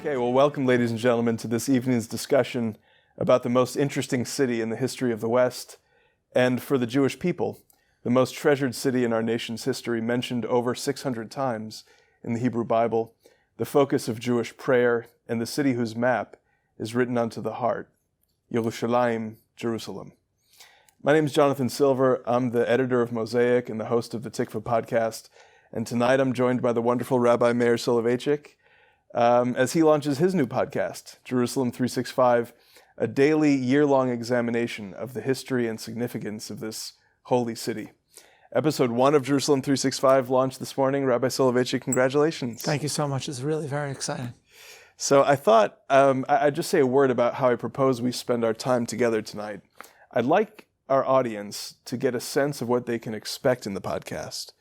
Okay, well, welcome, ladies and gentlemen, to this evening's discussion about the most interesting city in the history of the West, and for the Jewish people, the most treasured city in our nation's history, mentioned over 600 times in the Hebrew Bible, the focus of Jewish prayer, and the city whose map is written onto the heart, Yerushalayim, Jerusalem. My name is Jonathan Silver. I'm the editor of Mosaic and the host of the Tikvah podcast, and tonight I'm joined by the wonderful Rabbi Meir Soloveichik, as he launches his new podcast, Jerusalem 365, a daily, year-long examination of the history and significance of this holy city. Episode 1 of Jerusalem 365 launched this morning. Rabbi Soloveichik, congratulations. Thank you so much. It's really very exciting. So I thought I'd just say a word about how I propose we spend our time together tonight. I'd like our audience to get a sense of what they can expect in the podcast,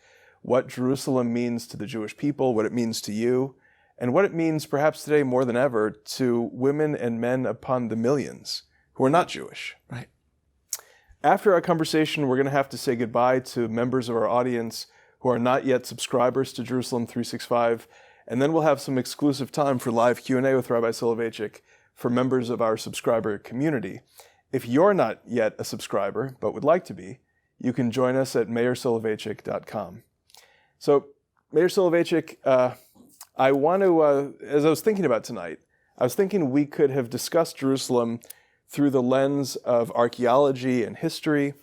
what Jerusalem means to the Jewish people, what it means to you, and what it means, perhaps today more than ever, to women and men upon the millions who are not Jewish. Right. After our conversation, we're going to have to say goodbye to members of our audience who are not yet subscribers to Jerusalem 365, and then we'll have some exclusive time for live Q&A with Rabbi Soloveichik for members of our subscriber community. If you're not yet a subscriber, but would like to be, you can join us at meirsoloveichik.com. So, Meir Soloveichik, I want to, as I was thinking about tonight, I was thinking we could have discussed Jerusalem through the lens of archaeology and history.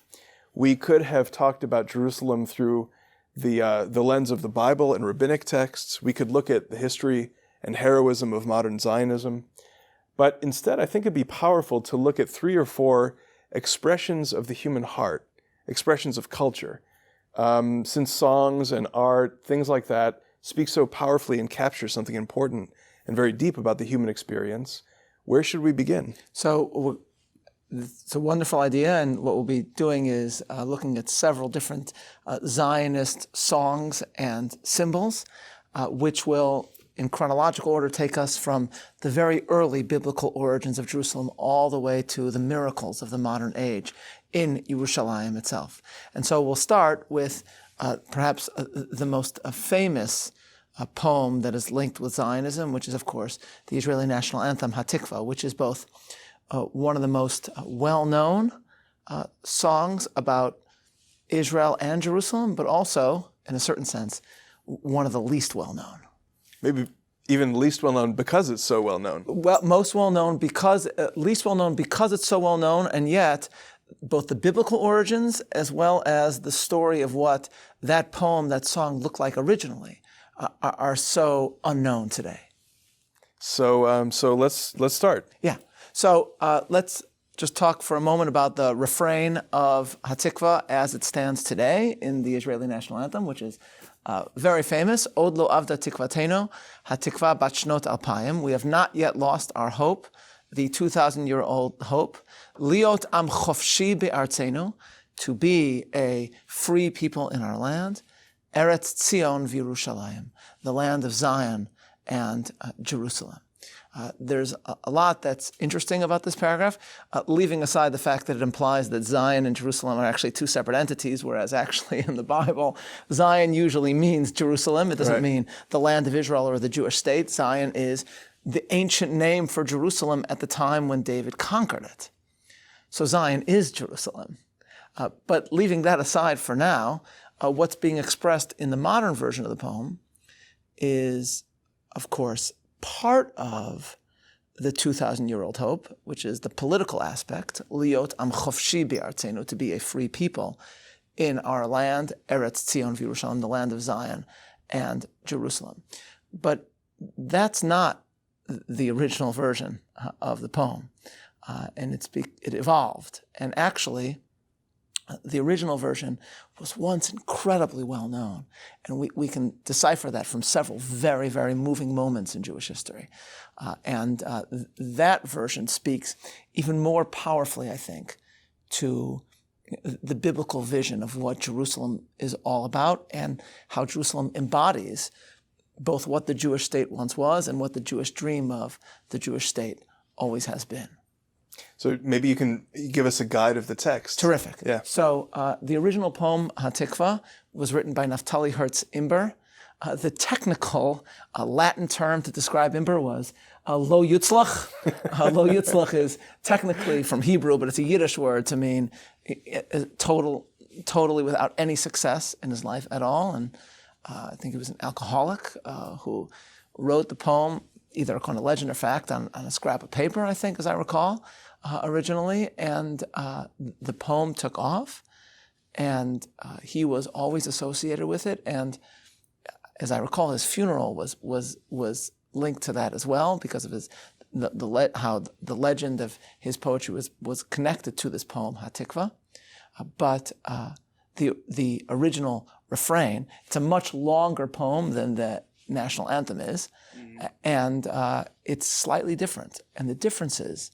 We could have talked about Jerusalem through the lens of the Bible and rabbinic texts. We could look at the history and heroism of modern Zionism. But instead, I think it'd be powerful to look at 3 or 4 expressions of the human heart, expressions of culture. Since songs and art, things like that, speak so powerfully and capture something important and very deep about the human experience, where should we begin? So it's a wonderful idea, and what we'll be doing is looking at several different Zionist songs and symbols, which will, in chronological order, take us from the very early biblical origins of Jerusalem all the way to the miracles of the modern age in Yerushalayim itself. And so we'll start with perhaps the most famous poem that is linked with Zionism, which is, of course, the Israeli national anthem, Hatikvah, which is both one of the most well-known songs about Israel and Jerusalem, but also, in a certain sense, one of the least well-known. Maybe even least well-known because it's so well-known. Well, most well-known because, least well-known because it's so well-known, and yet both the biblical origins as well as the story of what that poem, that song looked like originally are so unknown today. So let's start. Yeah. So let's just talk for a moment about the refrain of Hatikvah as it stands today in the Israeli national anthem, which is very famous. Od lo avda tikvatenu, hatikvah bat shnot alpayim. We have not yet lost our hope, the 2,000-year-old hope. Liot am chofshi be'artzenu, to be a free people in our land. Eretz Tzion v'Yerushalayim, the land of Zion and Jerusalem. There's a lot that's interesting about this paragraph, leaving aside the fact that it implies that Zion and Jerusalem are actually 2 separate entities, whereas actually in the Bible, Zion usually means Jerusalem. It doesn't mean the land of Israel or the Jewish state. Zion is the ancient name for Jerusalem at the time when David conquered it. So Zion is Jerusalem. But leaving that aside for now, what's being expressed in the modern version of the poem is, of course, part of the 2,000-year-old hope, which is the political aspect, liot am chofshi be'artzenu, to be a free people in our land, Eretz Tzion v'Yerushalayim, the land of Zion and Jerusalem. But that's not the original version of the poem, and it evolved. And actually, the original version was once incredibly well known, and we can decipher that from several very, very moving moments in Jewish history. That version speaks even more powerfully, I think, to the biblical vision of what Jerusalem is all about and how Jerusalem embodies both what the Jewish state once was and what the Jewish dream of the Jewish state always has been. So maybe you can give us a guide of the text. Terrific. Yeah. So the original poem, Hatikvah, was written by Naftali Hertz Imber. the technical Latin term to describe Imber was lo yutzlach. Lo yutzlach is technically from Hebrew, but it's a Yiddish word to mean totally without any success in his life at all. And I think he was an alcoholic who wrote the poem, either according to legend or fact, on a scrap of paper, I think, as I recall, originally. And the poem took off, and he was always associated with it. And as I recall, his funeral was linked to that as well, because of how the legend of his poetry was connected to this poem, Hatikvah. But the original refrain, it's a much longer poem than the national anthem is, and it's slightly different. And the differences,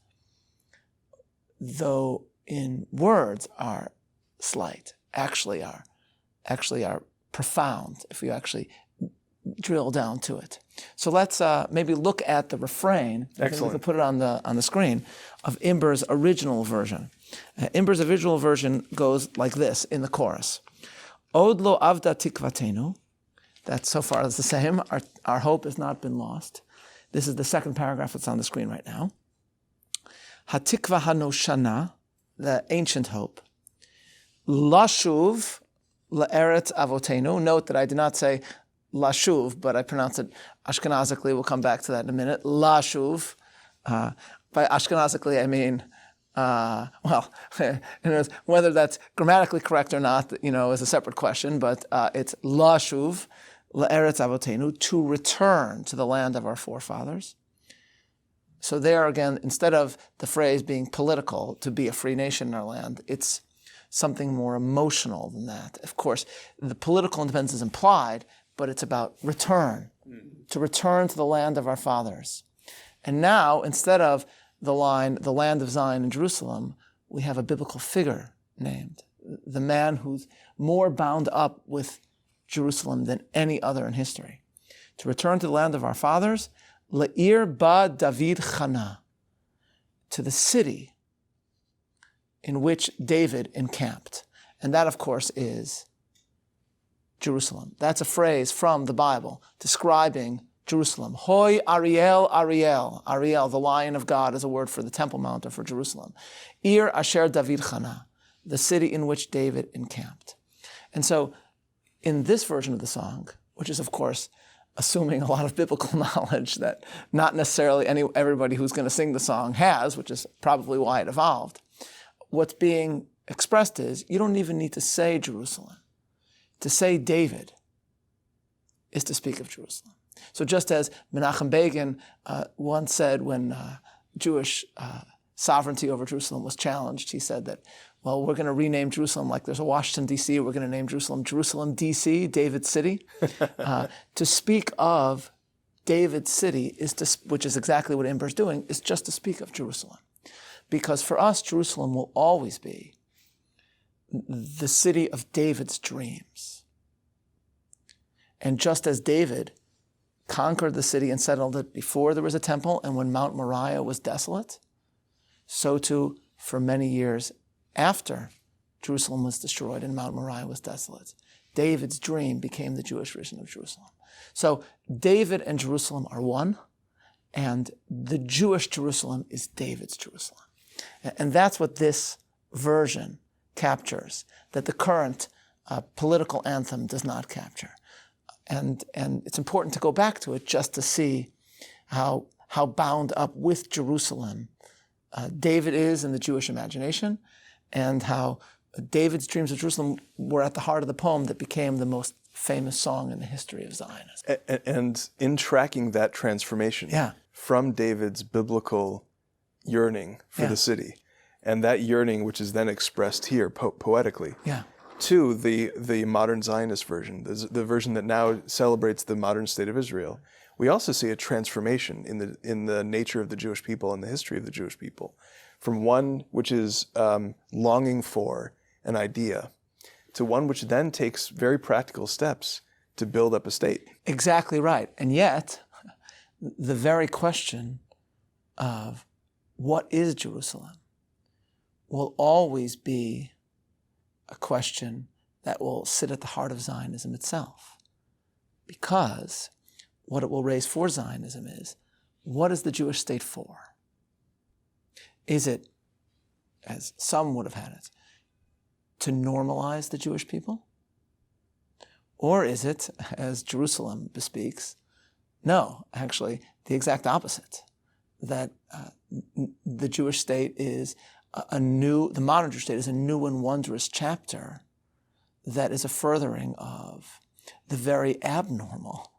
though in words are slight, actually are profound if you actually drill down to it. So let's maybe look at the refrain. Excellent. I think we can put it on the screen of Imber's original version. Imber's original version goes like this in the chorus: Od lo avda tikvatenu. That so far is the same. Our hope has not been lost. This is the second paragraph that's on the screen right now. Hatikvah hanoshana, the ancient hope. Lashuv la'eretz avotenu. Note that I did not say lashuv, but I pronounce it Ashkenazically. We'll come back to that in a minute. Lashuv. By Ashkenazically, I mean, whether that's grammatically correct or not, is a separate question, but it's lashuv la'eretz avotenu, to return to the land of our forefathers. So there again, instead of the phrase being political, to be a free nation in our land, it's something more emotional than that. Of course, the political independence is implied, but it's about return, to return to the land of our fathers. And now, instead of the line, the land of Zion in Jerusalem, we have a biblical figure named, the man who's more bound up with Jerusalem than any other in history. To return to the land of our fathers, Le'ir ba David Chana, to the city in which David encamped. And that, of course, is Jerusalem. That's a phrase from the Bible describing Jerusalem. Hoi Ariel, Ariel. Ariel, the Lion of God, is a word for the Temple Mount or for Jerusalem. Ir Asher David Chana, the city in which David encamped. And so, in this version of the song, which is, of course, assuming a lot of biblical knowledge that not necessarily everybody who's going to sing the song has, which is probably why it evolved, what's being expressed is, you don't even need to say Jerusalem. To say David is to speak of Jerusalem. So just as Menachem Begin once said when Jewish sovereignty over Jerusalem was challenged, he said that, well, we're going to rename Jerusalem like there's a Washington, D.C. We're going to name Jerusalem Jerusalem, D.C., David's city. To speak of David's city, which is exactly what Imber's doing, is just to speak of Jerusalem. Because for us, Jerusalem will always be the city of David's dreams. And just as David conquered the city and settled it before there was a temple and when Mount Moriah was desolate, so too for many years after Jerusalem was destroyed and Mount Moriah was desolate, David's dream became the Jewish vision of Jerusalem. So David and Jerusalem are one, and the Jewish Jerusalem is David's Jerusalem. And that's what this version captures, that the current political anthem does not capture. And it's important to go back to it just to see how bound up with Jerusalem David is in the Jewish imagination, and how David's dreams of Jerusalem were at the heart of the poem that became the most famous song in the history of Zionism. And in tracking that transformation from David's biblical yearning for the city, and that yearning which is then expressed here poetically, to the modern Zionist version, the version that now celebrates the modern state of Israel, we also see a transformation in the nature of the Jewish people and the history of the Jewish people, from one which is longing for an idea to one which then takes very practical steps to build up a state. Exactly right. And yet, the very question of what is Jerusalem will always be a question that will sit at the heart of Zionism itself. Because what it will raise for Zionism is, what is the Jewish state for? Is it, as some would have had it, to normalize the Jewish people? Or is it, as Jerusalem bespeaks, no, actually, the exact opposite, that the Jewish state is the modern Jewish state is a new and wondrous chapter that is a furthering of the very abnormal,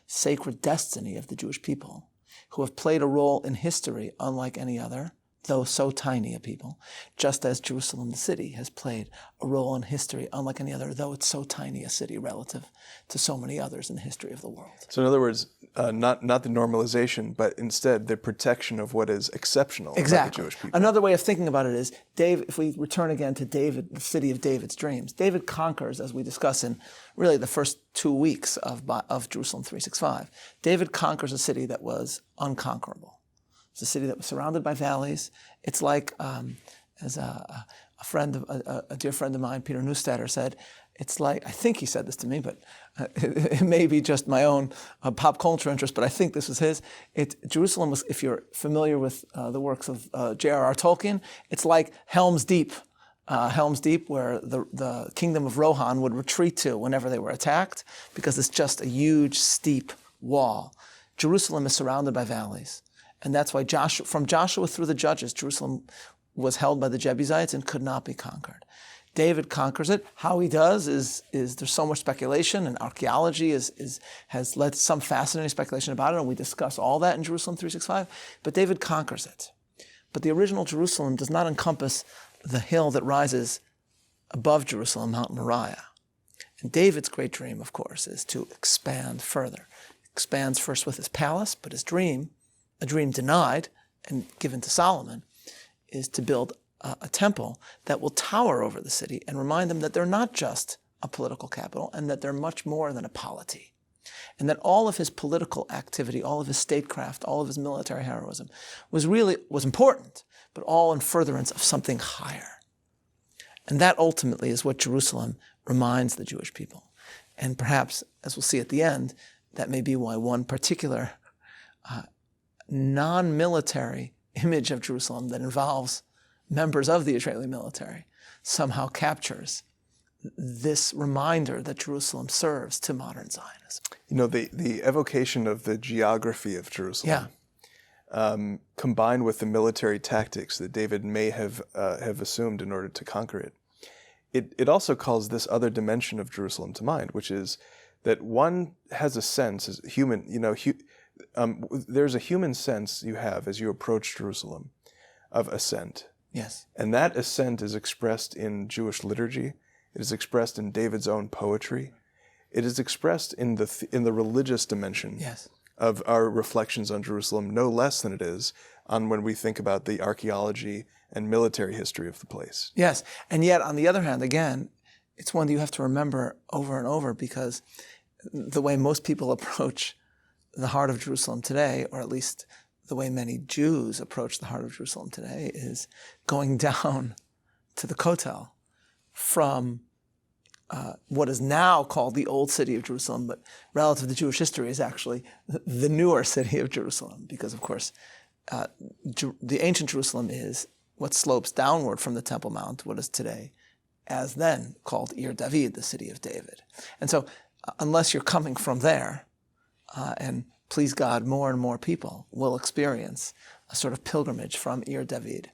sacred destiny of the Jewish people, who have played a role in history unlike any other, though so tiny a people, just as Jerusalem, the city, has played a role in history unlike any other, though it's so tiny a city relative to so many others in the history of the world. So in other words, not the normalization, but instead the protection of what is exceptional about the Jewish people. Another way of thinking about it is, if we return again to David, the city of David's dreams, David conquers, as we discuss in really the first 2 weeks of Jerusalem 365. David conquers a city that was unconquerable. It's a city that was surrounded by valleys. It's like, as a dear friend of mine, Peter Neustaedter, said, it's like, I think he said this to me, but it may be just my own pop culture interest, but I think this was his. Jerusalem was, if you're familiar with the works of J.R.R. Tolkien, it's like Helm's Deep. Helm's Deep, where the kingdom of Rohan would retreat to whenever they were attacked, because it's just a huge, steep wall. Jerusalem is surrounded by valleys. And that's why from Joshua through the Judges, Jerusalem was held by the Jebusites and could not be conquered. David conquers it. How he does is there's so much speculation, and archaeology has led some fascinating speculation about it, and we discuss all that in Jerusalem 365. But David conquers it. But the original Jerusalem does not encompass the hill that rises above Jerusalem, Mount Moriah. And David's great dream, of course, is to expand further. Expands first with his palace, but his dream, a dream denied and given to Solomon, is to build a temple that will tower over the city and remind them that they're not just a political capital, and that they're much more than a polity. And that all of his political activity, all of his statecraft, all of his military heroism was important, but all in furtherance of something higher. And that ultimately is what Jerusalem reminds the Jewish people. And perhaps, as we'll see at the end, that may be why one particular non-military image of Jerusalem that involves members of the Israeli military somehow captures this reminder that Jerusalem serves to modern Zionism. You know, the evocation of the geography of Jerusalem, combined with the military tactics that David may have assumed in order to conquer it, it also calls this other dimension of Jerusalem to mind, which is that one has a sense as human, there's a human sense you have as you approach Jerusalem of ascent. Yes. And that ascent is expressed in Jewish liturgy. It is expressed in David's own poetry. It is expressed in the religious dimension of our reflections on Jerusalem, no less than it is on when we think about the archaeology and military history of the place. Yes. And yet, on the other hand, again, it's one that you have to remember over and over, because the way most people approach the heart of Jerusalem today, or at least the way many Jews approach the heart of Jerusalem today, is going down to the Kotel from what is now called the old city of Jerusalem, but relative to Jewish history is actually the newer city of Jerusalem, because, of course, the ancient Jerusalem is what slopes downward from the Temple Mount, what is today, as then called Ir David, the city of David. And so, unless you're coming from there, and please God, more and more people will experience a sort of pilgrimage from Ir David.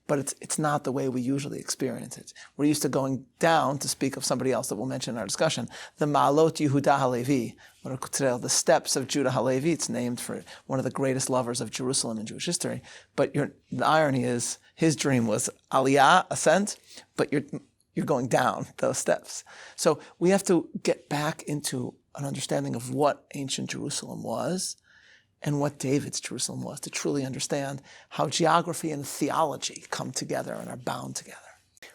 But it's not the way we usually experience it. We're used to going down, to speak of somebody else that we'll mention in our discussion, the Ma'alot Yehuda Halevi, what are considered the steps of Judah Halevi. It's named for one of the greatest lovers of Jerusalem in Jewish history. But the irony is, his dream was Aliyah, ascent, but you're going down those steps. So we have to get back into an understanding of what ancient Jerusalem was and what David's Jerusalem was, to truly understand how geography and theology come together and are bound together.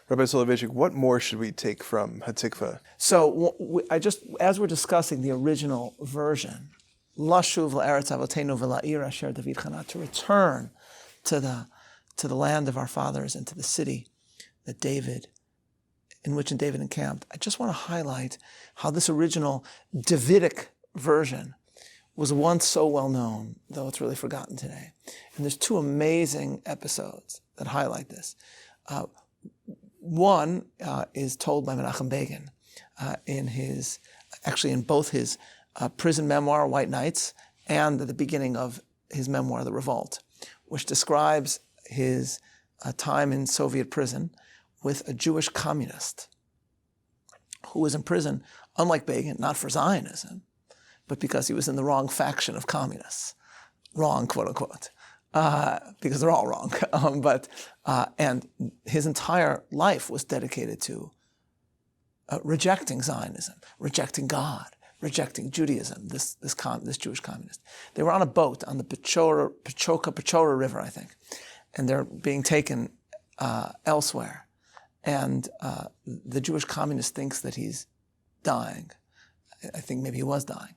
Rabbi Soloveichik, what more should we take from Hatikvah? So as we're discussing the original version, Lashuv la'eretz avotenu v'la'ir asher David chana, to return to the land of our fathers and to the city in which David encamped. I just want to highlight how this original Davidic version was once so well known, though it's really forgotten today. And there's two amazing episodes that highlight this. One is told by Menachem Begin in both his prison memoir, White Nights, and at the beginning of his memoir, The Revolt, which describes his time in Soviet prison with a Jewish communist who was in prison, unlike Begin, not for Zionism, but because he was in the wrong faction of communists. Wrong, quote unquote, because they're all wrong. And his entire life was dedicated to rejecting Zionism, rejecting God, rejecting Judaism, this Jewish communist. They were on a boat on the Pechora River, I think, and they're being taken elsewhere. And the Jewish communist thinks that he's dying. I think maybe he was dying.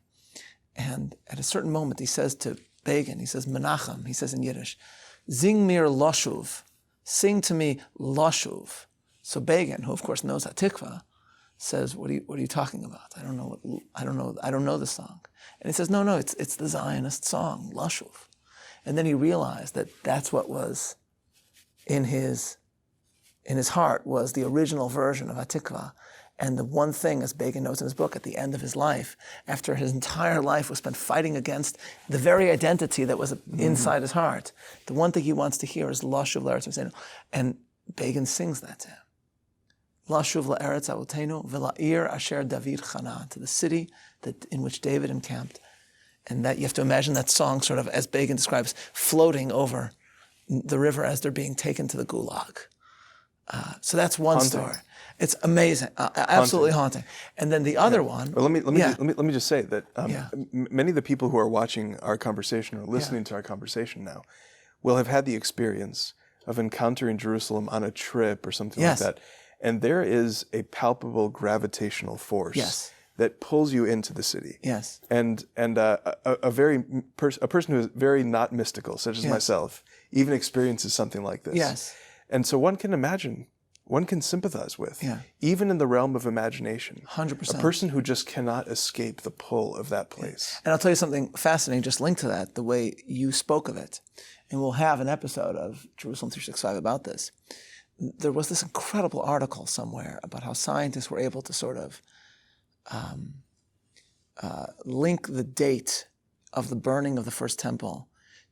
And at a certain moment, he says to Begin, he says, Menachem, he says in Yiddish, Zing mir Loshuv, sing to me Loshuv. So Begin, who of course knows Hatikvah, says, what are you talking about? I don't know the song. And he says, no, it's the Zionist song, Loshuv. And then he realized that that's what was in his heart was the original version of Hatikvah. And the one thing, as Begin notes in his book, at the end of his life, after his entire life was spent fighting against the very identity that was inside his heart, the one thing he wants to hear is Lashuv La'eretz Avotenu. And Begin sings that to him. Lashuv La'eretz Avotenu v'la'ir asher David chana, to the city in which David encamped. And that you have to imagine that song sort of, as Begin describes, floating over the river as they're being taken to the Gulag. So that's one story. It's amazing, absolutely haunting. And then the other one. Well, let me just say that many of the people who are watching our conversation or listening to our conversation now will have had the experience of encountering Jerusalem on a trip or something like that, and there is a palpable gravitational force that pulls you into the city. Yes. And a person who is very not mystical, such as myself, even experiences something like this. Yes. And so one can imagine, one can sympathize with, even in the realm of imagination, 100%. a person who just cannot escape the pull of that place. And I'll tell you something fascinating, just linked to that, the way you spoke of it. And we'll have an episode of Jerusalem 365 about this. There was this incredible article somewhere about how scientists were able to sort of link the date of the burning of the first temple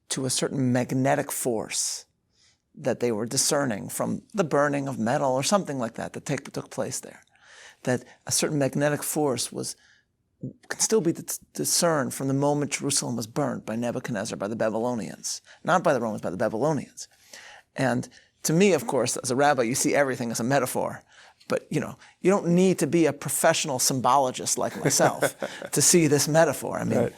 to a certain magnetic force that they were discerning from the burning of metal or something like that took place there. That a certain magnetic force can still be discerned from the moment Jerusalem was burnt by Nebuchadnezzar, by the Babylonians. Not by the Romans, by the Babylonians. And to me, of course, as a rabbi, you see everything as a metaphor. But, you don't need to be a professional symbologist like myself to see this metaphor. I mean,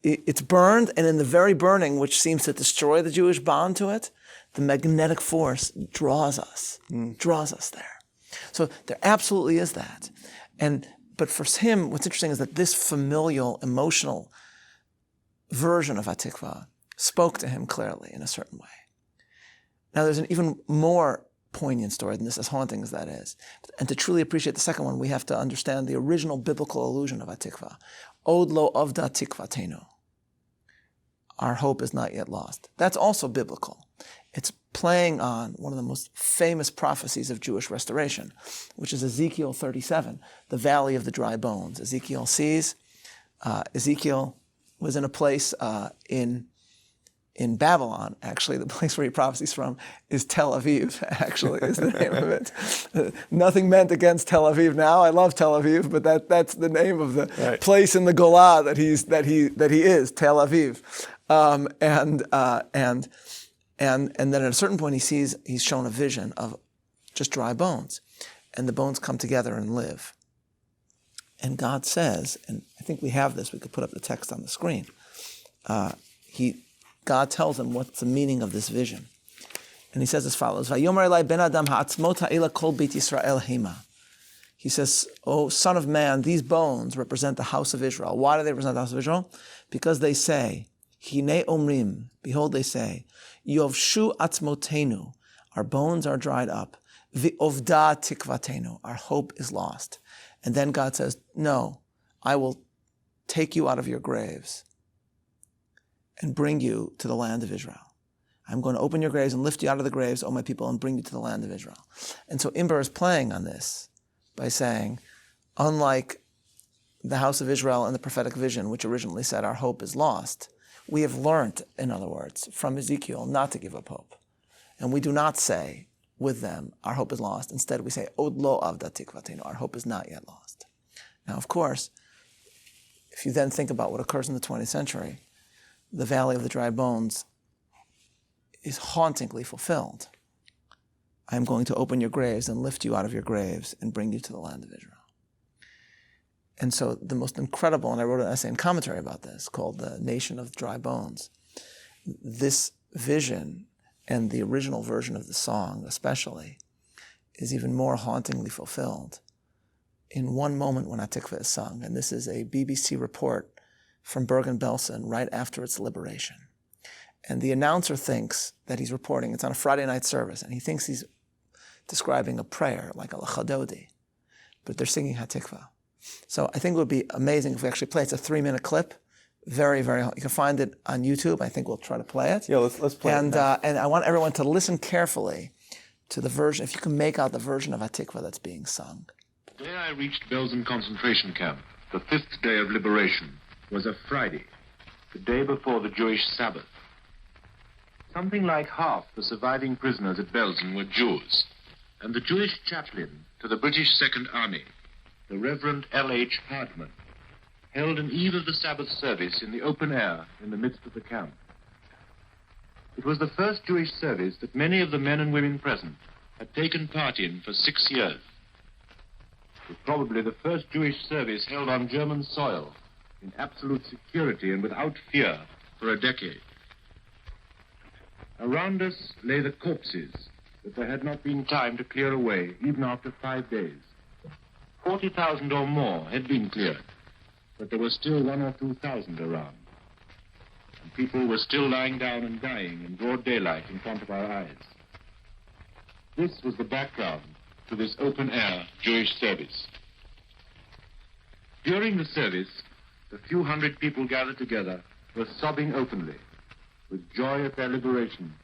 it's burned, and in the very burning, which seems to destroy the Jewish bond to it, the magnetic force draws us there. So there absolutely is that. But for him, what's interesting is that this familial, emotional version of Hatikvah spoke to him clearly in a certain way. Now there's an even more poignant story than this, as haunting as that is. And to truly appreciate the second one, we have to understand the original biblical allusion of Hatikvah. Od lo avda tikvatenu. Our hope is not yet lost. That's also biblical. It's playing on one of the most famous prophecies of Jewish restoration, which is Ezekiel 37, the valley of the dry bones. Ezekiel was in a place in Babylon, actually. The place where he prophesies from is Tel Aviv, actually, is the name of it. Nothing meant against Tel Aviv now. I love Tel Aviv, but that's the name of the place in the Golah that he is, Tel Aviv. And then at a certain point he's shown a vision of just dry bones, and the bones come together and live. And God says, and I think we have this, we could put up the text on the screen. God tells him what's the meaning of this vision. And he says as follows, Vayomer elai ben adam ha'atzmot ha'ela kol beit Yisrael hema. He says, "O son of man, these bones represent the house of Israel." Why do they represent the house of Israel? Because they say, Hine omrim, behold they say, Yovshu atzmotenu, our bones are dried up. V'ovda tikvatenu, our hope is lost. And then God says, no, I will take you out of your graves and bring you to the land of Israel. I'm going to open your graves and lift you out of the graves, O my people, and bring you to the land of Israel. And so Imber is playing on this by saying, unlike the house of Israel and the prophetic vision, which originally said our hope is lost, we have learned, in other words, from Ezekiel not to give up hope. And we do not say with them, our hope is lost. Instead, we say, Od lo avda tikvatenu, our hope is not yet lost. Now, of course, if you then think about what occurs in the 20th century, the Valley of the Dry Bones is hauntingly fulfilled. I am going to open your graves and lift you out of your graves and bring you to the land of Israel. And so the most incredible, and I wrote an essay and commentary about this called The Nation of Dry Bones. This vision and the original version of the song especially is even more hauntingly fulfilled in one moment when Hatikvah is sung. And this is a BBC report from Bergen-Belsen right after its liberation. And the announcer thinks that he's reporting, it's on a Friday night service, and he thinks he's describing a prayer, like a Lachadodi, but they're singing Hatikvah. So I think it would be amazing if we actually play. It's a 3-minute clip, very, very, you can find it on YouTube. I think we'll try to play it. Yeah, let's play it. And I want everyone to listen carefully to the version, if you can make out the version of Hatikvah that's being sung. The day I reached Belsen concentration camp, the 5th day of liberation, was a Friday, the day before the Jewish Sabbath. Something like half the surviving prisoners at Belsen were Jews, and the Jewish chaplain to the British Second Army, the Reverend L.H. Hardman, held an eve of the Sabbath service in the open air in the midst of the camp. It was the first Jewish service that many of the men and women present had taken part in for 6 years. It was probably the first Jewish service held on German soil in absolute security and without fear for a decade. Around us lay the corpses that there had not been time to clear away, even after 5 days. 40,000 or more had been cleared, but there were still 1,000 or 2,000 around. And people were still lying down and dying in broad daylight in front of our eyes. This was the background to this open-air Jewish service. During the service, the few hundred people gathered together were sobbing openly, with joy at their liberation,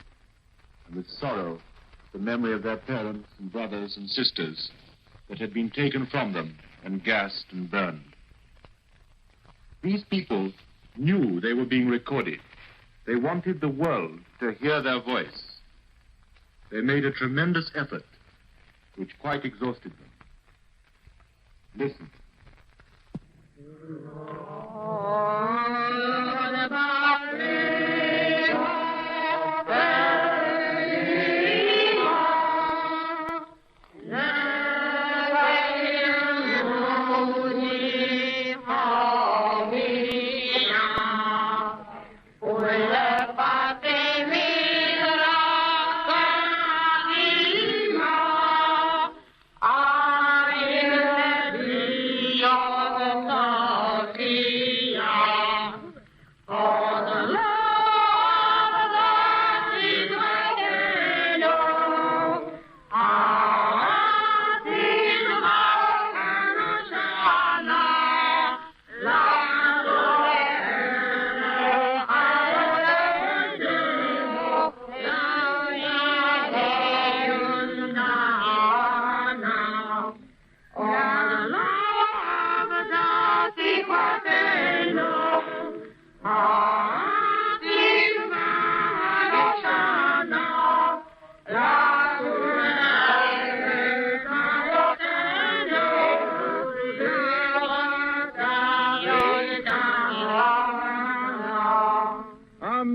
and with sorrow at the memory of their parents and brothers and sisters that had been taken from them and gassed and burned. These people knew they were being recorded. They wanted the world to hear their voice. They made a tremendous effort, which quite exhausted them. Listen.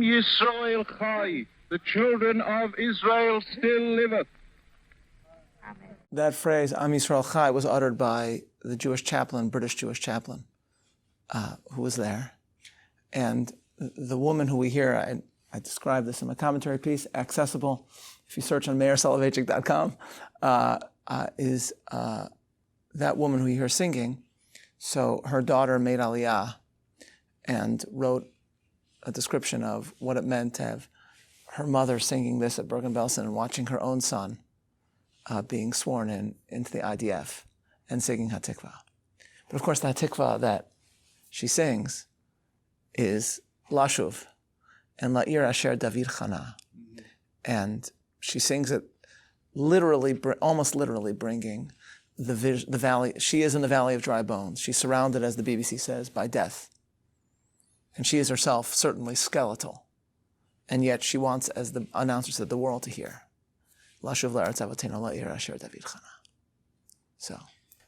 Yisrael Chai, the children of Israel still liveth. That phrase, Am Yisrael Chai, was uttered by the Jewish chaplain, British Jewish chaplain, who was there. And the woman who we hear, I described this in my commentary piece, accessible, if you search on MeirSoloveichik.com, is that woman who you hear singing. So her daughter made Aliyah and wrote a description of what it meant to have her mother singing this at Bergen-Belsen and watching her own son being sworn into the IDF and singing Hatikvah. But of course, the Hatikvah that she sings is Lashuv and La'ir Asher David Chana. And she sings it literally, almost literally bringing the valley. She is in the valley of dry bones. She's surrounded, as the BBC says, by death. And she is herself certainly skeletal. And yet she wants, as the announcer said, the world to hear. Lashuv la'aretz avotenu la'ir asher David chana. So.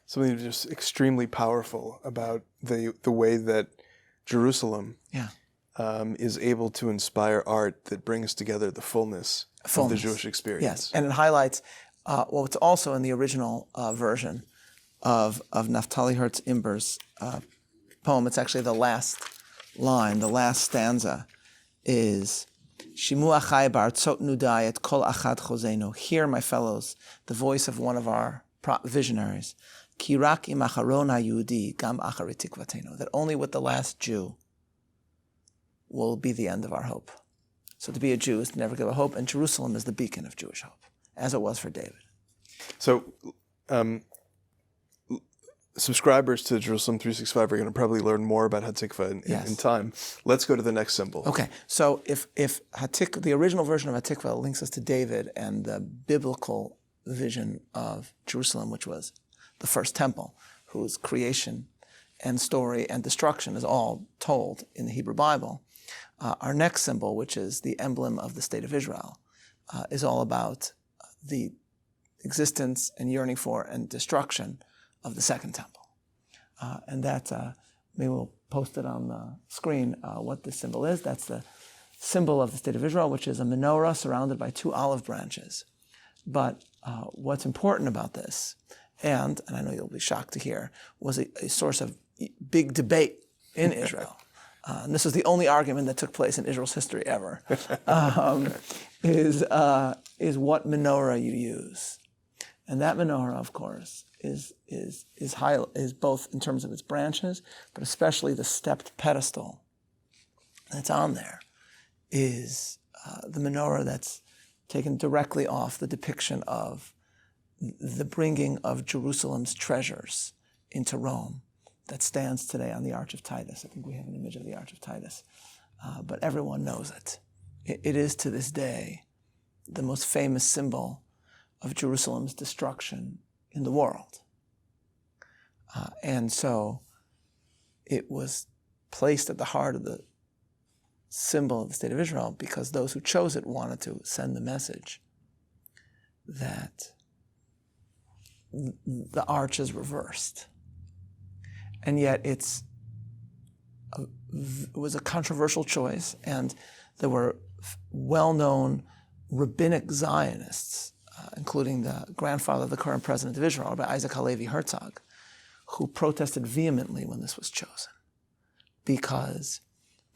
Something just extremely powerful about the way that Jerusalem is able to inspire art that brings together the fullness of the Jewish experience. Yes, and it highlights what's also in the original version of Naftali Hertz Imber's poem. It's actually the last line, the last stanza is Shimu achai ba'artzot nudai et kol achad chozenu. Hear, my fellows, the voice of one of our visionaries. Ki rak im acharon ha'yehudi gam achari tikvatenu. That only with the last Jew will be the end of our hope. So to be a Jew is to never give up hope, and Jerusalem is the beacon of Jewish hope, as it was for David. So subscribers to Jerusalem 365 are going to probably learn more about Hatikvah in time. Let's go to the next symbol. Okay, so if the original version of Hatikvah links us to David and the biblical vision of Jerusalem, which was the first temple, whose creation and story and destruction is all told in the Hebrew Bible, our next symbol, which is the emblem of the state of Israel, is all about the existence and yearning for and destruction of the second temple. And that, maybe we'll post it on the screen, what this symbol is. That's the symbol of the state of Israel, which is a menorah surrounded by 2 olive branches. But what's important about this, and I know you'll be shocked to hear, was a source of big debate in Israel. And this was the only argument that took place in Israel's history ever, is what menorah you use. And that menorah, of course, is both in terms of its branches, but especially the stepped pedestal that's on there is the menorah that's taken directly off the depiction of the bringing of Jerusalem's treasures into Rome that stands today on the Arch of Titus. I think we have an image of the Arch of Titus, but everyone knows it. It is to this day the most famous symbol of Jerusalem's destruction in the world. And so it was placed at the heart of the symbol of the state of Israel because those who chose it wanted to send the message that the arch is reversed. And yet it was a controversial choice, and there were well-known rabbinic Zionists, including the grandfather of the current president of Israel, Rabbi Isaac Halevi Herzog, who protested vehemently when this was chosen. Because,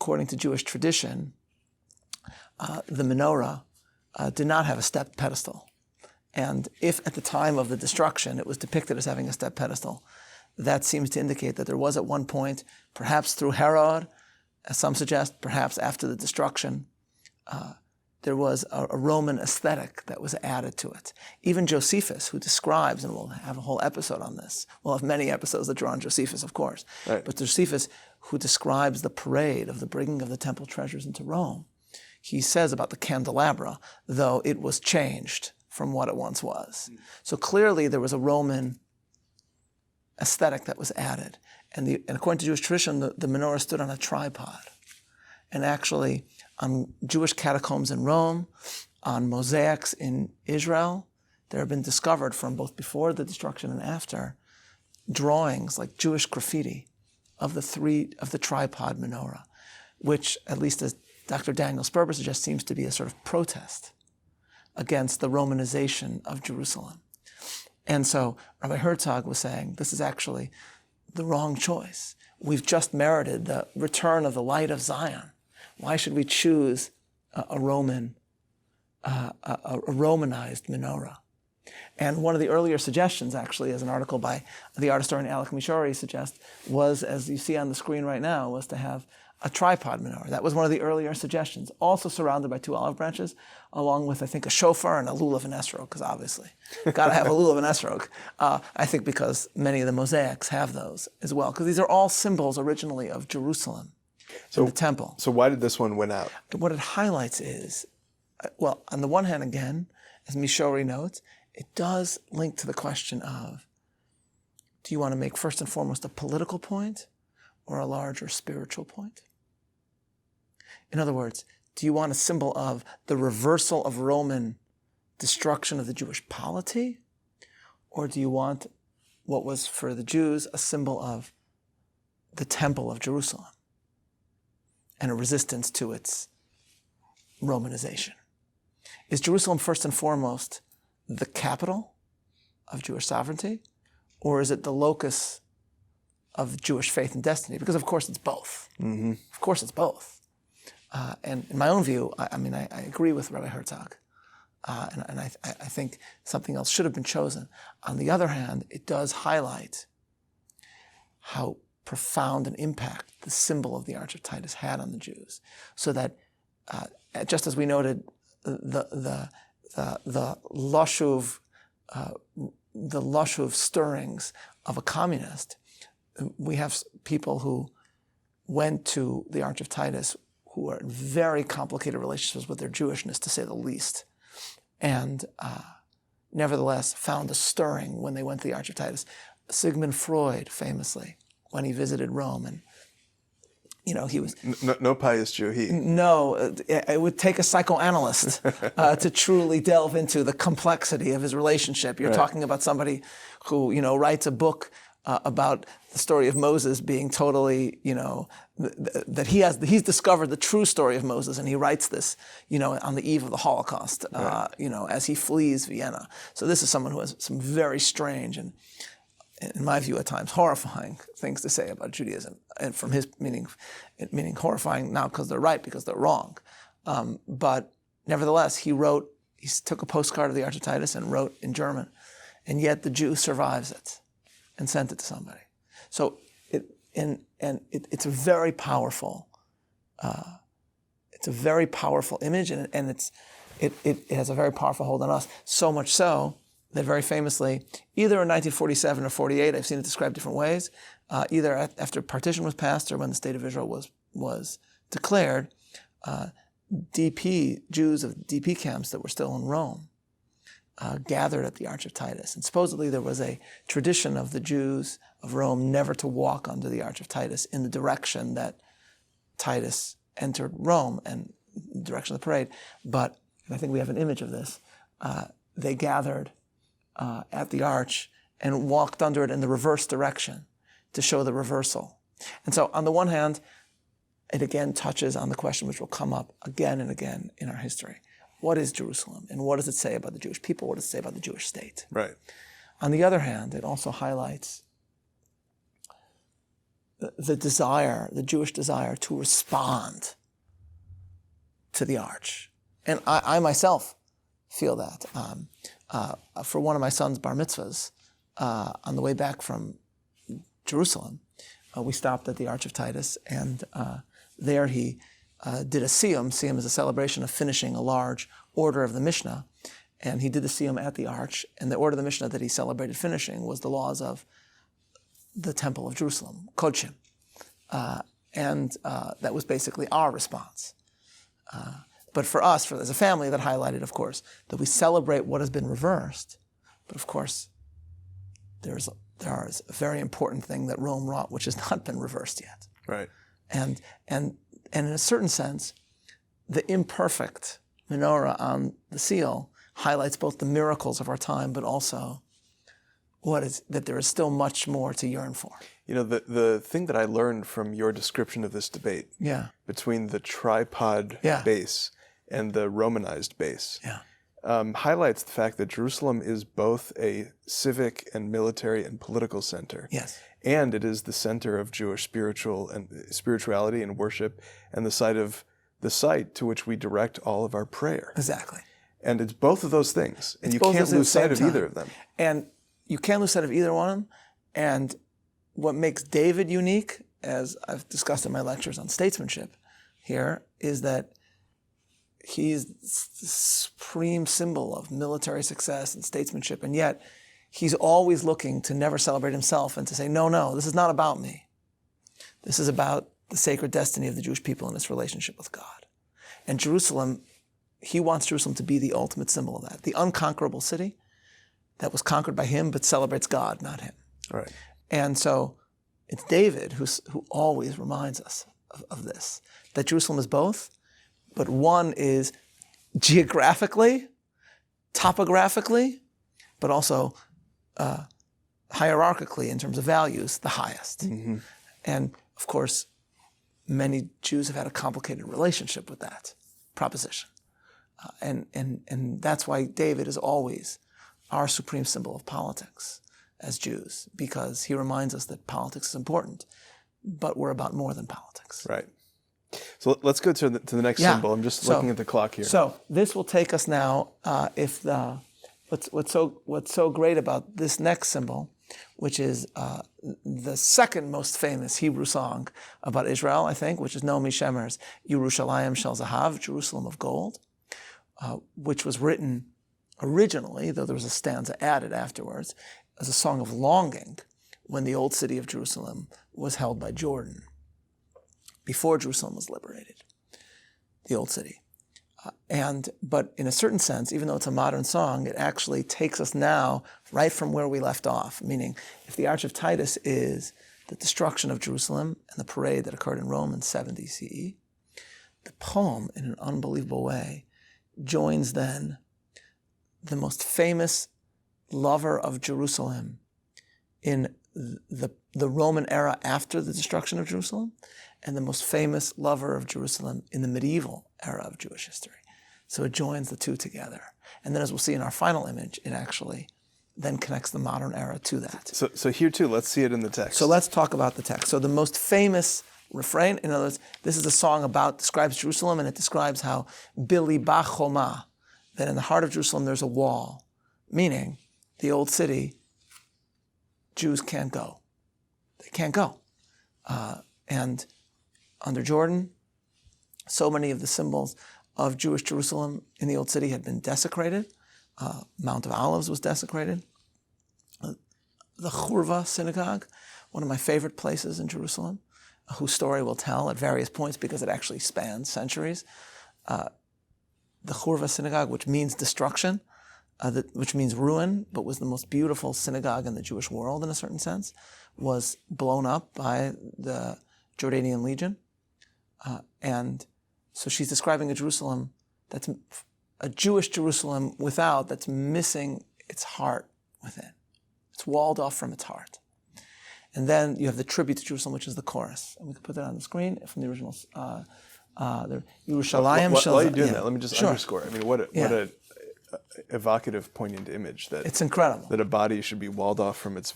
according to Jewish tradition, the menorah did not have a stepped pedestal. And if at the time of the destruction it was depicted as having a stepped pedestal, that seems to indicate that there was at one point, perhaps through Herod, as some suggest, perhaps after the destruction, there was a Roman aesthetic that was added to it. Even Josephus, who describes, and we'll have a whole episode on this, we'll have many episodes that draw on Josephus, of course, right. But Josephus, who describes the parade of the bringing of the temple treasures into Rome, he says about the candelabra, though it was changed from what it once was. So clearly there was a Roman aesthetic that was added. And according to Jewish tradition, the menorah stood on a tripod. And actually, on Jewish catacombs in Rome, on mosaics in Israel, there have been discovered from both before the destruction and after drawings like Jewish graffiti of the tripod menorah, which, at least as Dr. Daniel Sperber suggests, seems to be a sort of protest against the Romanization of Jerusalem. And so Rabbi Herzog was saying, this is actually the wrong choice. We've just merited the return of the light of Zion. Why should we choose a Romanized menorah? And one of the earlier suggestions, actually, as an article by the art historian Alec Mishori suggests, was, as you see on the screen right now, was to have a tripod menorah. That was one of the earlier suggestions. Also surrounded by 2 olive branches, along with, I think, a shofar and a lulav and esrog, because obviously, got to have a lulav and esrog. I think because many of the mosaics have those as well, because these are all symbols originally of Jerusalem and the temple. So why did this one win out? What it highlights is, well, on the one hand, again, as Mishori notes, it does link to the question of, do you want to make first and foremost a political point or a larger spiritual point? In other words, do you want a symbol of the reversal of Roman destruction of the Jewish polity? Or do you want what was for the Jews a symbol of the Temple of Jerusalem and a resistance to its Romanization? Is Jerusalem first and foremost the capital of Jewish sovereignty? Or is it the locus of Jewish faith and destiny? Because of course it's both. Mm-hmm. Of course it's both. And in my own view, I agree with Rabbi Herzog, and I think something else should have been chosen. On the other hand, it does highlight how profound an impact the symbol of the Arch of Titus had on the Jews, so that just as we noted, the lashuv stirrings of a communist, we have people who went to the Arch of Titus who are in very complicated relationships with their Jewishness, to say the least, and nevertheless found a stirring when they went to the Arch of Titus. Sigmund Freud, famously, when he visited Rome, and he was... No pious Jew, he. No, it would take a psychoanalyst to truly delve into the complexity of his relationship. You're talking about somebody who, writes a book about the story of Moses being totally, that he's discovered the true story of Moses, and he writes this, on the eve of the Holocaust, as he flees Vienna. So this is someone who has some very strange and, in my view, at times horrifying things to say about Judaism, and from his meaning horrifying not because they're right, because they're wrong. But nevertheless, he took a postcard of the Arch of Titus and wrote in German, and yet the Jew survives it and sent it to somebody. So it's a very powerful. It's a very powerful image, and it has a very powerful hold on us. So much so that very famously, either in 1947 or 48, I've seen it described different ways, either after partition was passed or when the state of Israel was declared, Jews of DP camps that were still in Rome gathered at the Arch of Titus. And supposedly there was a tradition of the Jews of Rome never to walk under the Arch of Titus in the direction that Titus entered Rome and the direction of the parade. But, and I think we have an image of this, they gathered at the arch and walked under it in the reverse direction to show the reversal. And so on the one hand, it again touches on the question which will come up again and again in our history. What is Jerusalem? And what does it say about the Jewish people? What does it say about the Jewish state? Right. On the other hand, it also highlights the Jewish desire to respond to the arch. And I myself feel that. For one of my son's bar mitzvahs, on the way back from Jerusalem, we stopped at the Arch of Titus, and there he did a siyum. Siyum is a celebration of finishing a large order of the Mishnah, and he did the siyum at the arch, and the order of the Mishnah that he celebrated finishing was the laws of the Temple of Jerusalem, Kodshim. And that was basically our response. But for us, as a family, that highlighted, of course, that we celebrate what has been reversed, but of course, there is a very important thing that Rome wrought which has not been reversed yet. Right. And in a certain sense, the imperfect menorah on the seal highlights both the miracles of our time, but also that there is still much more to yearn for. The thing that I learned from your description of this debate between the tripod base and the Romanized base highlights the fact that Jerusalem is both a civic and military and political center. Yes. And it is the center of Jewish spirituality and worship, and the site to which we direct all of our prayer. Exactly. And it's both of those things, and you can't lose sight of either of them. And you can't lose sight of either one. And what makes David unique as I've discussed in my lectures on statesmanship here, is that he's the supreme symbol of military success and statesmanship, and yet he's always looking to never celebrate himself and to say, no, this is not about me. This is about the sacred destiny of the Jewish people and its relationship with God. And Jerusalem, he wants Jerusalem to be the ultimate symbol of that, the unconquerable city that was conquered by him but celebrates God, not him. Right. And so it's David who always reminds us of this, that Jerusalem is both, but one is geographically, topographically, but also hierarchically in terms of values, the highest. Mm-hmm. And of course, many Jews have had a complicated relationship with that proposition. And that's why David is always our supreme symbol of politics as Jews, because he reminds us that politics is important, but we're about more than politics. Right. So let's go to the next symbol. I'm just looking at the clock here. So this will take us now, what's so great about this next symbol, which is the second most famous Hebrew song about Israel, I think, which is Nomi Shemer's Yerushalayim Shel Zahav, Jerusalem of Gold, which was written originally, though there was a stanza added afterwards, as a song of longing when the old city of Jerusalem was held by Jordan, before Jerusalem was liberated, the old city. But in a certain sense, even though it's a modern song, it actually takes us now right from where we left off, meaning if the Arch of Titus is the destruction of Jerusalem and the parade that occurred in Rome in 70 CE, the poem, in an unbelievable way, joins then the most famous lover of Jerusalem in the Roman era after the destruction of Jerusalem, and the most famous lover of Jerusalem in the medieval era of Jewish history. So it joins the two together. And then as we'll see in our final image, it actually then connects the modern era to that. So here too, let's see it in the text. So let's talk about the text. So the most famous refrain, in other words, this is a song describes Jerusalem, and it describes how Bilibah Choma, that in the heart of Jerusalem there's a wall, meaning the old city, Jews can't go. They can't go. And under Jordan, so many of the symbols of Jewish Jerusalem in the old city had been desecrated. Mount of Olives was desecrated. The Churva synagogue, one of my favorite places in Jerusalem, whose story we'll tell at various points because it actually spans centuries. The Churva synagogue, which means destruction, which means ruin, but was the most beautiful synagogue in the Jewish world in a certain sense, was blown up by the Jordanian Legion. And so she's describing a Jerusalem that's a Jewish Jerusalem that's missing its heart within. It's walled off from its heart. And then you have the tribute to Jerusalem, which is the chorus. And we can put that on the screen from the original. The Yerushalayim. While you're doing that, let me just underscore. I mean, what a evocative, poignant image that it's incredible that a body should be walled off from its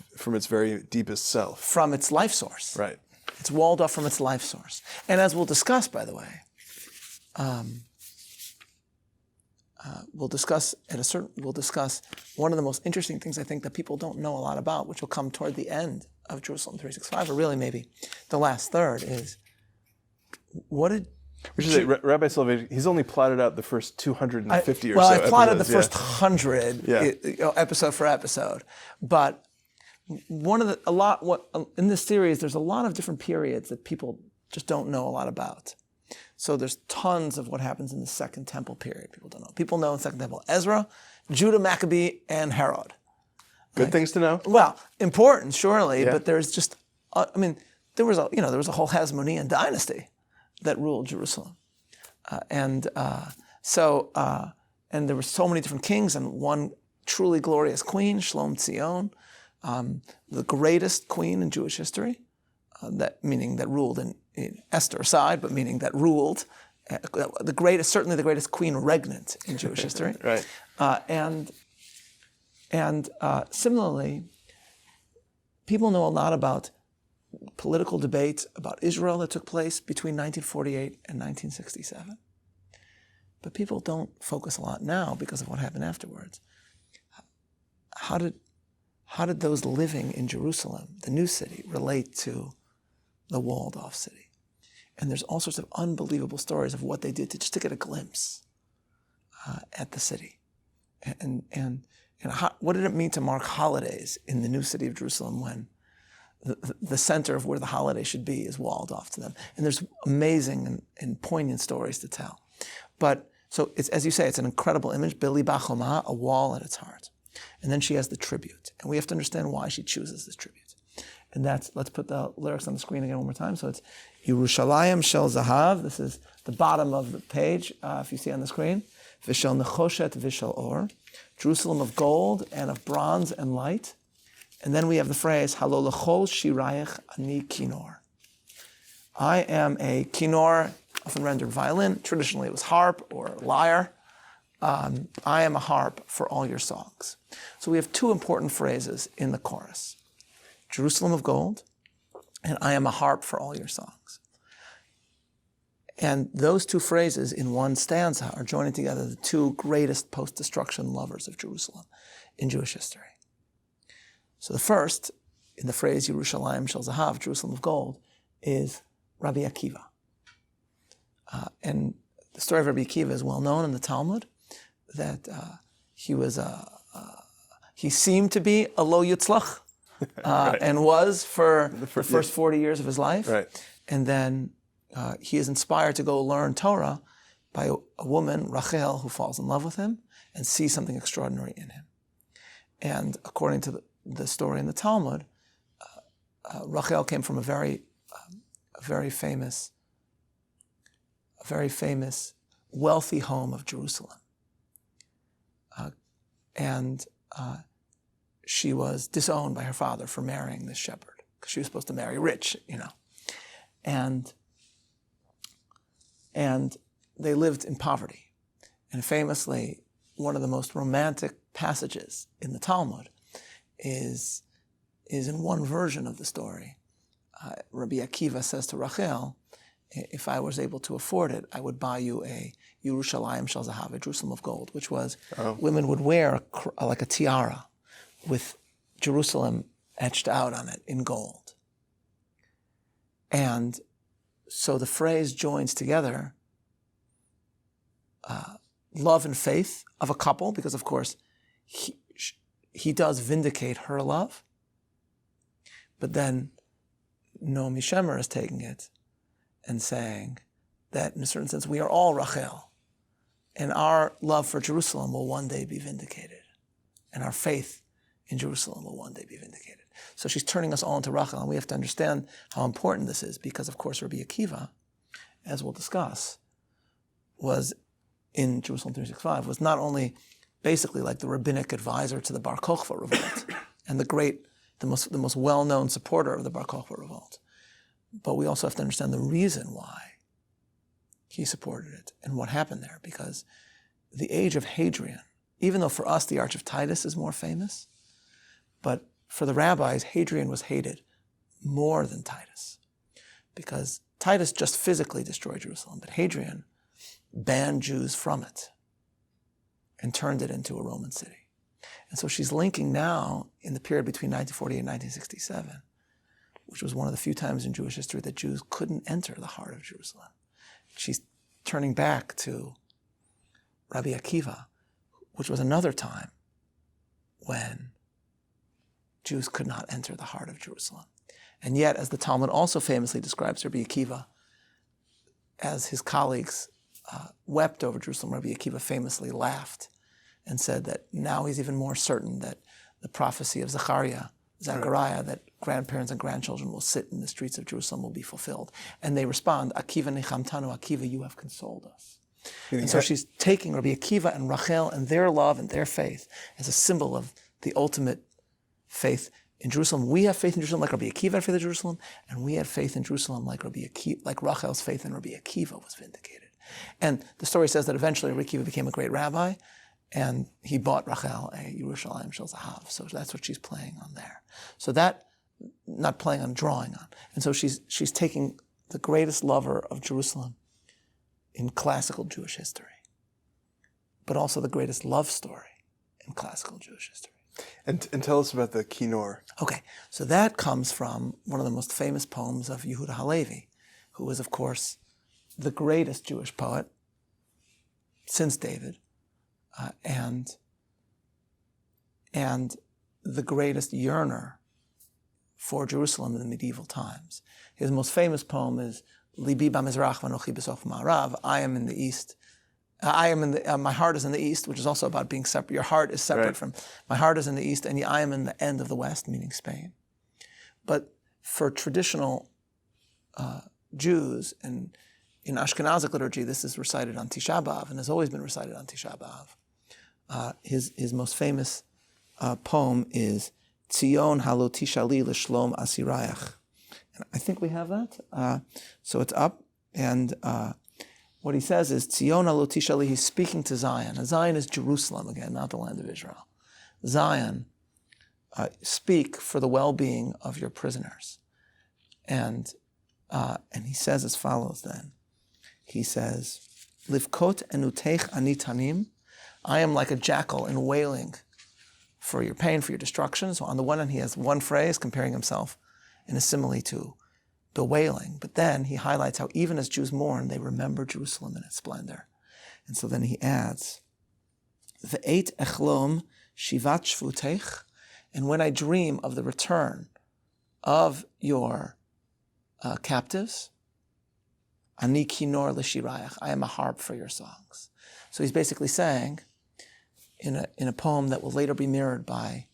very deepest self, from its life source. Right. It's walled off from its life source. And as we'll discuss, by the way, we'll discuss one of the most interesting things I think that people don't know a lot about, which will come toward the end of Jerusalem 365, or really maybe the last third, is what did Rabbi Soloveichik, he's only plotted out the first 250 or so. Well, I plotted episodes, the first 100 episode for episode, but in this series, there's a lot of different periods that people just don't know a lot about. So there's tons of what happens in the Second Temple period. People don't know. People know in the Second Temple Ezra, Judah, Maccabee, and Herod. Good things to know. Well, important, surely, but there's just, there was a whole Hasmonean dynasty that ruled Jerusalem, and there were so many different kings and one truly glorious queen, Shlom Tzion, the greatest queen in Jewish history, meaning that ruled in Esther aside, but meaning that ruled, certainly the greatest queen regnant in Jewish history. Right. And similarly, people know a lot about political debate about Israel that took place between 1948 and 1967. But people don't focus a lot now because of what happened afterwards. How did those living in Jerusalem, the new city, relate to the walled-off city. And there's all sorts of unbelievable stories of what they did to get a glimpse at the city. And what did it mean to mark holidays in the new city of Jerusalem when the center of where the holiday should be is walled off to them? And there's amazing and poignant stories to tell. But so it's, as you say, it's an incredible image, Bili Bachoma, a wall at its heart. And then she has the tribute. And we have to understand why she chooses this tribute. And let's put the lyrics on the screen again one more time. So it's Yerushalayim Shel Zahav. This is the bottom of the page, if you see on the screen. Vishel Nechoshet Vishel Or. Jerusalem of gold and of bronze and light. And then we have the phrase, Halo Lechol Shirayich Ani Kinor. I am a kinor, often rendered violin. Traditionally it was harp or lyre. I am a harp for all your songs. So we have two important phrases in the chorus. Jerusalem of gold, and I am a harp for all your songs. And those two phrases in one stanza are joining together the two greatest post-destruction lovers of Jerusalem in Jewish history. So the first, in the phrase Yerushalayim Shel Zahav, Jerusalem of gold, is Rabbi Akiva. And the story of Rabbi Akiva is well known in the Talmud, that he seemed to be a lo yitzlach, right. and was for the first 40 years of his life. Right. And then he is inspired to go learn Torah by a woman, Rachel, who falls in love with him and sees something extraordinary in him. And according to the story in the Talmud, Rachel came from a very famous, wealthy home of Jerusalem. And she was disowned by her father for marrying this shepherd, because she was supposed to marry rich, And they lived in poverty. And famously, one of the most romantic passages in the Talmud is in one version of the story. Rabbi Akiva says to Rachel, if I was able to afford it, I would buy you a Yerushalayim Shel Zahav, a Jerusalem of gold, which was women would wear like a tiara with Jerusalem etched out on it in gold. And so the phrase joins together love and faith of a couple, because of course he does vindicate her love, but then Naomi Shemer is taking it and saying that in a certain sense we are all Rachel, and our love for Jerusalem will one day be vindicated, and our faith in Jerusalem will one day be vindicated. So she's turning us all into Rachel, and we have to understand how important this is, because of course Rabbi Akiva, as we'll discuss, was in Jerusalem 365, was not only basically like the rabbinic advisor to the Bar Kokhba revolt, and the most well-known supporter of the Bar Kokhba revolt, but we also have to understand the reason why he supported it and what happened there, because the age of Hadrian, even though for us the Arch of Titus is more famous, but for the rabbis, Hadrian was hated more than Titus, because Titus just physically destroyed Jerusalem, but Hadrian banned Jews from it and turned it into a Roman city. And so she's linking now in the period between 1948 and 1967, which was one of the few times in Jewish history that Jews couldn't enter the heart of Jerusalem. She's turning back to Rabbi Akiva, which was another time when Jews could not enter the heart of Jerusalem. And yet, as the Talmud also famously describes Rabbi Akiva, as his colleagues wept over Jerusalem, Rabbi Akiva famously laughed and said that now he's even more certain that the prophecy of Zechariah, that grandparents and grandchildren will sit in the streets of Jerusalem will be fulfilled. And they respond, Akiva nechamtanu, Akiva, you have consoled us. And so she's taking Rabbi Akiva and Rachel and their love and their faith as a symbol of the ultimate faith in Jerusalem. We have faith in Jerusalem like Rabbi Akiva had faith in Jerusalem, and we had faith in Jerusalem like Rachel's faith in Rabbi Akiva was vindicated. And the story says that eventually Rabbi Akiva became a great rabbi, and he bought Rachel a Yerushalayim Shel Zahav. So that's what she's playing on there. So that, not playing on, drawing on. And so she's taking the greatest lover of Jerusalem in classical Jewish history, but also the greatest love story in classical Jewish history. And tell us about the Kinor. Okay, so that comes from one of the most famous poems of Yehuda Halevi, who was, of course, the greatest Jewish poet since David, and the greatest yearner for Jerusalem in the medieval times. His most famous poem is Libi b'mizrach v'anochi b'sof ma'arav. I am in the east. My heart is in the east, which is also about being separate. Your heart is separate from, my heart is in the east, and I am in the end of the west, meaning Spain. But for traditional Jews, and in Ashkenazic liturgy, this is recited on Tisha B'Av, and has always been recited on Tisha B'Av. His most famous poem is Tzion halo tishali l'shlom asirayach. I think we have that. So it's up, and what he says is, Tzion halo tishali, he's speaking to Zion. And Zion is Jerusalem again, not the land of Israel. Zion, speak for the well-being of your prisoners. And he says as follows then. He says, Livkot enutech anitanim, I am like a jackal in wailing for your pain, for your destruction. So on the one hand, he has one phrase comparing himself in a simile to bewailing. But then he highlights how even as Jews mourn, they remember Jerusalem in its splendor. And so then he adds, Ve'et echlom shivat shvutech, and when I dream of the return of your captives, ani kinor l'shirayach, I am a harp for your songs. So he's basically saying, in a poem that will later be mirrored by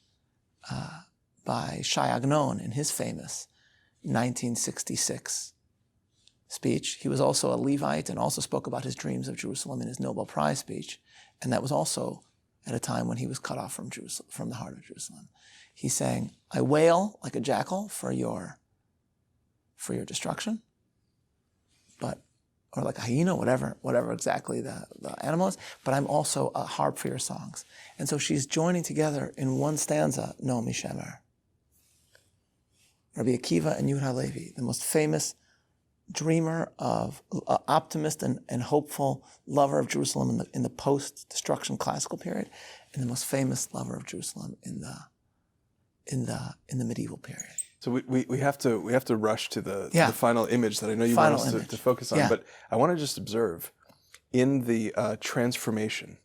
Shai Agnon in his famous 1966 speech. He was also a Levite and also spoke about his dreams of Jerusalem in his Nobel Prize speech, and that was also at a time when he was cut off from Jerusalem, from the heart of Jerusalem. He's saying, I wail like a jackal for your destruction, or like a hyena, whatever exactly the animal is, but I'm also a harp for your songs. And so she's joining together in one stanza, Nomi Shemer. Rabbi Akiva and Yehuda Halevi, the most famous dreamer of, optimist and hopeful lover of Jerusalem in the post-destruction classical period, and the most famous lover of Jerusalem in the medieval period. So we have to rush to the final image that I know you want us to focus on, but I want to just observe in the transformation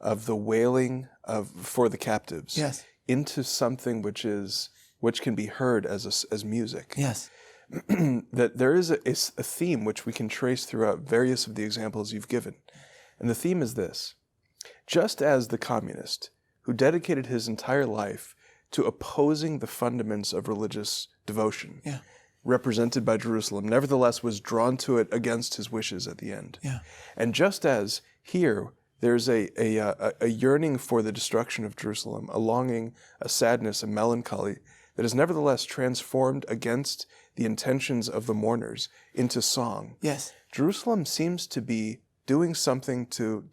of the wailing for the captives into something which can be heard as music. Yes. That there is a theme which we can trace throughout various of the examples you've given. And the theme is this: just as the communist who dedicated his entire life to opposing the fundaments of religious devotion, represented by Jerusalem, nevertheless was drawn to it against his wishes at the end. Yeah. And just as here there's a yearning for the destruction of Jerusalem, a longing, a sadness, a melancholy that is nevertheless transformed against the intentions of the mourners into song. Yes. Jerusalem seems to be doing something to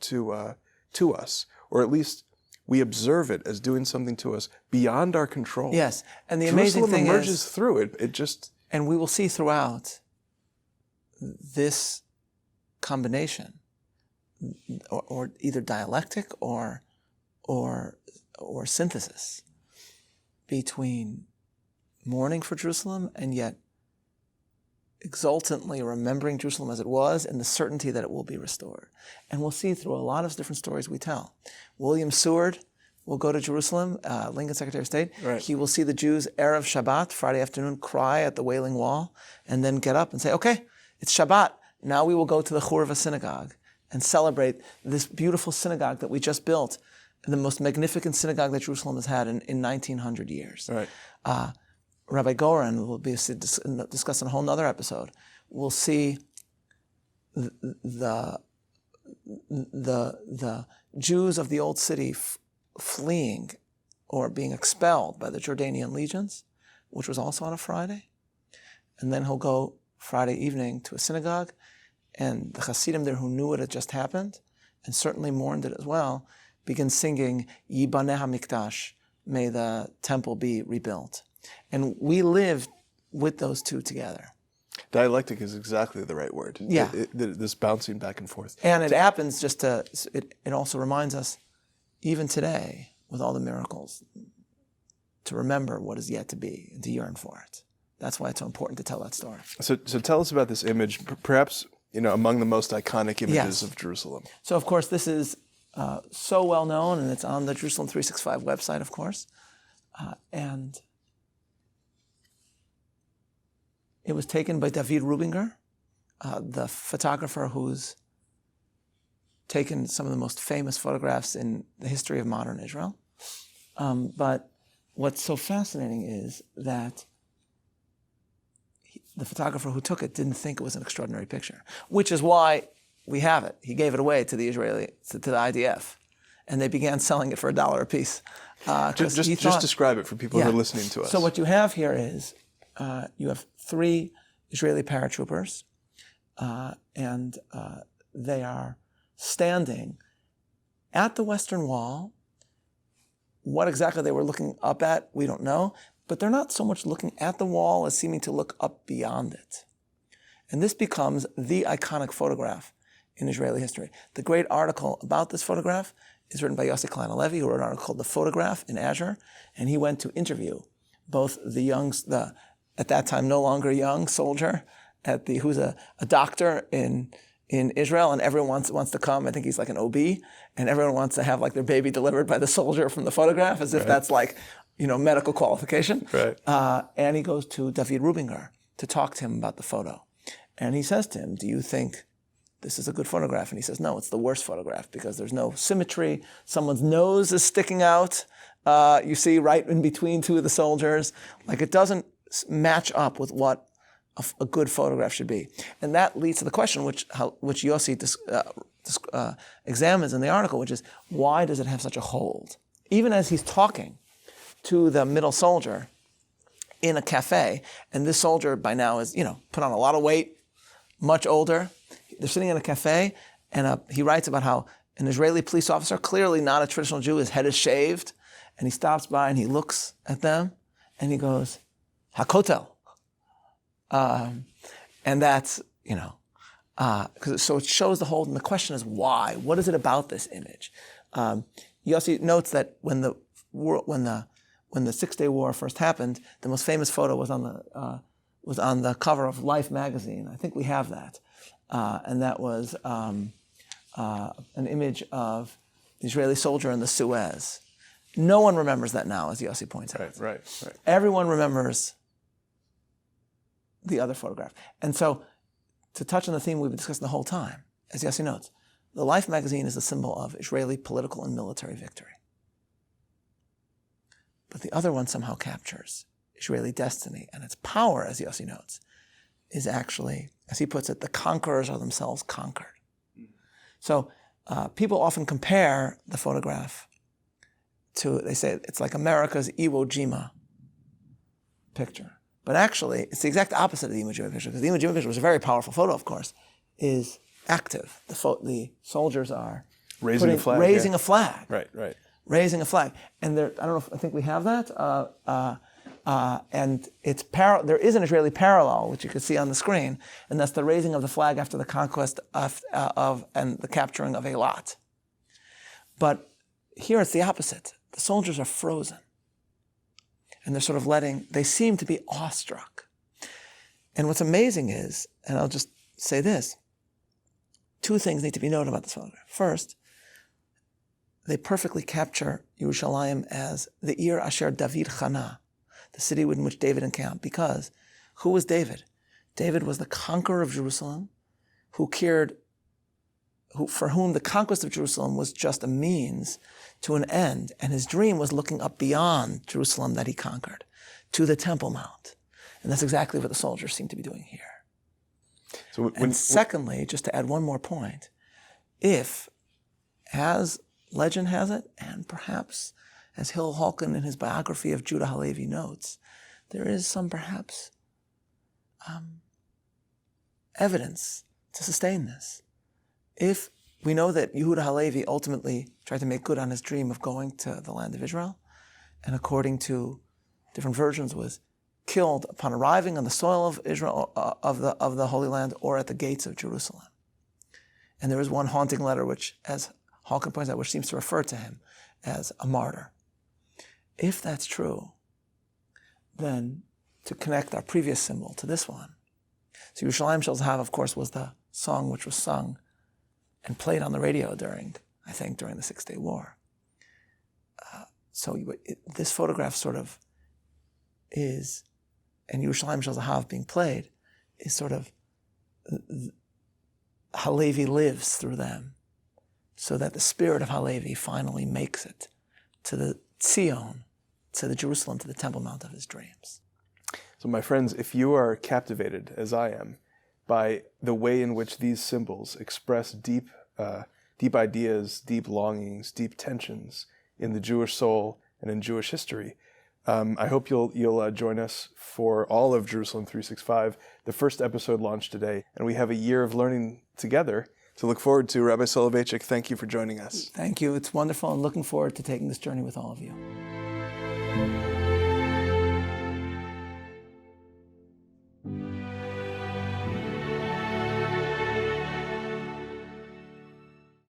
us, or at least we observe it as doing something to us beyond our control. Yes, and the Jerusalem amazing thing emerges through it. It just, and we will see throughout this combination, or either dialectic or synthesis between mourning for Jerusalem and yet exultantly remembering Jerusalem as it was and the certainty that it will be restored. And we'll see through a lot of different stories we tell. William Seward will go to Jerusalem, Lincoln Secretary of State. Right. He will see the Jews Erev Shabbat, Friday afternoon, cry at the Wailing Wall, and then get up and say, okay, it's Shabbat. Now we will go to the Churva synagogue and celebrate this beautiful synagogue that we just built, the most magnificent synagogue that Jerusalem has had in 1900 years. right. Rabbi Goren will be discussed in a whole other episode. We'll see the Jews of the old city fleeing or being expelled by the Jordanian legions, which was also on a Friday. And then he'll go Friday evening to a synagogue, and the Hasidim there who knew it had just happened, and certainly mourned it as well, begin singing Yibaneh HaMikdash, may the temple be rebuilt. And we live with those two together. Dialectic is exactly the right word. Yeah. This bouncing back and forth. And it happens it also reminds us, even today, with all the miracles, to remember what is yet to be and to yearn for it. That's why it's so important to tell that story. So tell us about this image, perhaps among the most iconic images of Jerusalem. So of course this is so well known, and it's on the Jerusalem 365 website, of course. And it was taken by David Rubinger, the photographer who's taken some of the most famous photographs in the history of modern Israel. But what's so fascinating is that the photographer who took it didn't think it was an extraordinary picture, which is why we have it. He gave it away to the IDF, and they began selling it for $1 a piece. Just describe it for people who are listening to us. So what you have here is you have 3 Israeli paratroopers, and they are standing at the Western Wall. What exactly they were looking up at, we don't know, but they're not so much looking at the wall as seeming to look up beyond it. And this becomes the iconic photograph in Israeli history. The great article about this photograph is written by Yossi Klein Halevi, who wrote an article called The Photograph in Azure, and he went to interview both the at that time no longer young soldier who's a doctor in Israel, and everyone wants to come. I think he's like an OB, and everyone wants to have like their baby delivered by the soldier from the photograph, as if that's like, medical qualification. Right. And he goes to David Rubinger to talk to him about the photo. And he says to him, do you think this is a good photograph? And he says, no, it's the worst photograph because there's no symmetry. Someone's nose is sticking out, you see, right in between 2 of the soldiers. Like, it doesn't match up with what a good photograph should be. And that leads to the question which Yossi examines in the article, which is, why does it have such a hold? Even as he's talking to the middle soldier in a cafe, and this soldier by now is, put on a lot of weight, much older. They're sitting in a cafe, and he writes about how an Israeli police officer, clearly not a traditional Jew, his head is shaved, and he stops by and he looks at them, and he goes, "Hakotel," and that's so it shows the hold. And the question is why? What is it about this image? Yossi notes that when the 6-Day War first happened, the most famous photo was on the cover of Life magazine. I think we have that. And that was an image of the Israeli soldier in the Suez. No one remembers that now, as Yossi points out. Right. Everyone remembers the other photograph. And so, to touch on the theme we've been discussing the whole time, as Yossi notes, the Life magazine is a symbol of Israeli political and military victory. But the other one somehow captures Israeli destiny, and its power, as Yossi notes, is actually, as he puts it, the conquerors are themselves conquered. So people often compare the photograph to, they say it's like America's Iwo Jima picture. But actually, it's the exact opposite of the Iwo Jima picture, because the Iwo Jima picture was a very powerful photo, of course, is active. The soldiers are raising a flag. Raising a flag. Right. Raising a flag. And there, I think we have that. And it's there is an Israeli parallel, which you can see on the screen, and that's the raising of the flag after the conquest of and the capturing of Eilat. But here it's the opposite. The soldiers are frozen. And they're sort of they seem to be awestruck. And what's amazing is, and I'll just say this, 2 things need to be noted about this photograph. First, they perfectly capture Yerushalayim as the Ir Asher David Chana, the city in which David encamped. Because who was David? David was the conqueror of Jerusalem, for whom the conquest of Jerusalem was just a means to an end, and his dream was looking up beyond Jerusalem that he conquered, to the Temple Mount. And that's exactly what the soldiers seem to be doing here. So secondly, just to add one more point, if, as legend has it, and perhaps as Hill Halkin in his biography of Judah Halevi notes, there is some perhaps evidence to sustain this. If we know that Yehuda Halevi ultimately tried to make good on his dream of going to the land of Israel, and according to different versions was killed upon arriving on the soil of Israel, of the Holy Land, or at the gates of Jerusalem. And there is one haunting letter which, as Halkin points out, which seems to refer to him as a martyr. If that's true, then to connect our previous symbol to this one. So Yerushalayim Shel Zahav, of course, was the song which was sung and played on the radio during the Six-Day War. This photograph sort of is, and Yerushalayim Shel Zahav being played, is sort of Halevi lives through them, so that the spirit of Halevi finally makes it to the Zion, to the Jerusalem, to the Temple Mount of his dreams. So my friends, if you are captivated, as I am, by the way in which these symbols express deep ideas, deep longings, deep tensions in the Jewish soul and in Jewish history, I hope you'll join us for all of Jerusalem 365. The first episode launched today, and we have a year of learning together to look forward to. Rabbi Soloveichik, thank you for joining us. Thank you. It's wonderful, and looking forward to taking this journey with all of you.